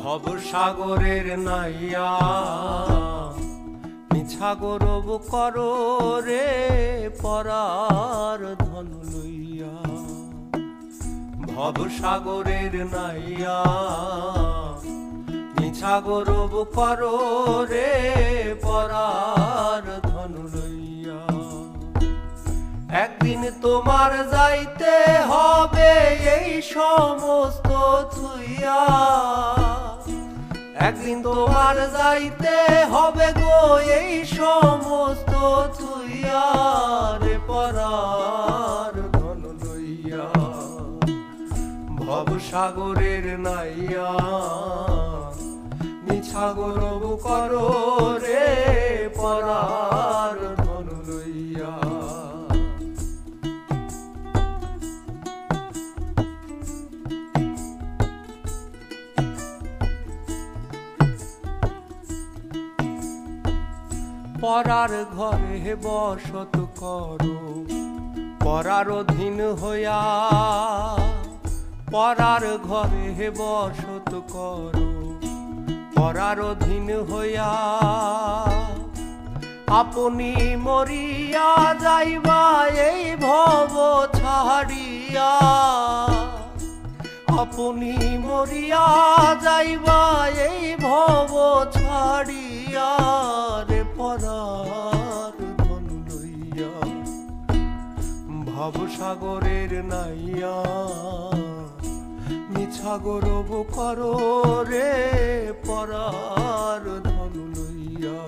ভবসাগরের নাইয়া মিছা গৌরব করো রে পরার ধন লইয়া। ভবসাগরের নাইয়া মিছা গৌরব করো রে পরার ধন লইয়া। একদিন তোমার যাইতে হবে এই সমস্ত থুইয়া। একদিন তোমার যাইতে হবে গো এই সমস্ত থুইয়া রে পরার ধন লইয়া। ভবসাগরের নাইয়া মিছা গৌরব করো রে পরার ধন লইয়া। পরার ঘরে বসত করো পরার অধীন হইয়া। পরার ঘরে বসত করো পরার অধীন হইয়া। আপনি মরিয়া যাইবা এই ভব ছাড়িয়া। আপনি মরিয়া যাইবা এই ভব ছাড়িয়া রে পরার ধন লইয়া। ভবসাগরের নাইয়া মিছা গৌরব করো রে পরার ধন লইয়া।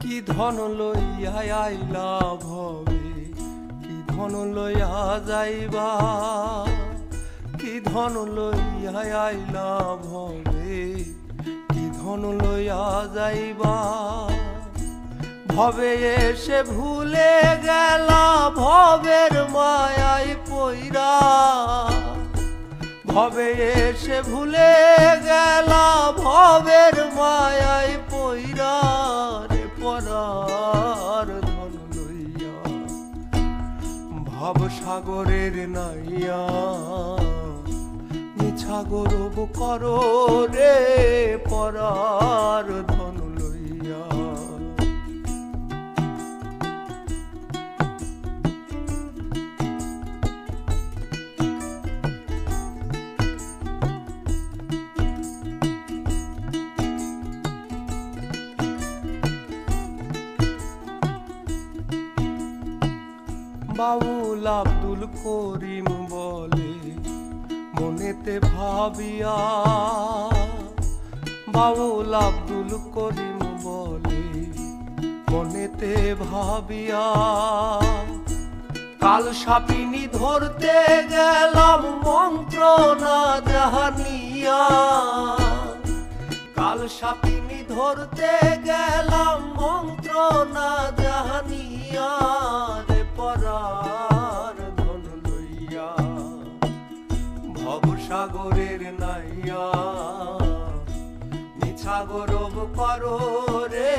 কি ধন লইয়া আইলা ভবে কি ধন লইয়া যাইবা। কি ধন লইয়া আইলা ভবে কি ধন লইয়া যাইবা। ভবে এসে ভুলে গেলা ভবের মায়ায় পইরা। ভবে এসে ভুলে গেলা ভবের মায়ায় পইরা রে পরার ধন লইয়া। ভবসাগরের নাইয়া মিছা গৌরব করো রে পরার ধন লইয়া। বাউল আব্দুল করিম বলে মনেতে ভাবিয়া। বাউল আব্দুল করিম বলে মনেতে ভাবিয়া। কাল সাপিনী ধরতে গেলাম মন্ত্র না জানিয়া। কাল সাপিনী ধরতে গেলাম মন্ত্র না জানিয়া রে পরার ধন লইয়া। ভবসাগরের নাইয়া মিছা গৌরব করো রে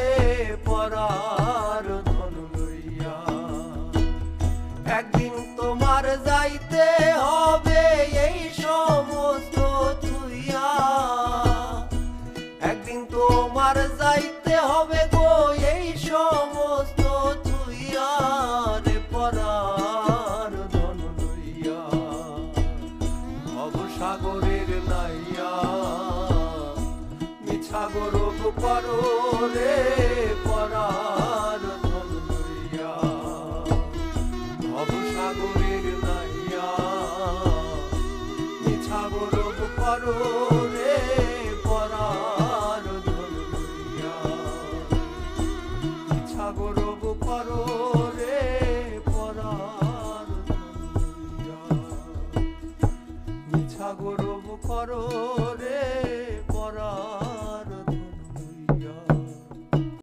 পরার ধন লইয়া। একদিন তোমার যাইতে হবে এই সমস্ত থুইয়া। একদিন তোমার যাইতে হবে গো এই সমস্ত থুইয়া রে পরার ধন লইয়া। ভবসাগরের নাইয়া মিছা গৌরব করো রে পরার ধন লইয়া। ভবসাগরের নাইয়া মিছা গৌরব করো রে পরার ধন লইয়া। মিছা গৌরব করো রে পরার ধন লইয়া। মিছা গৌরব করো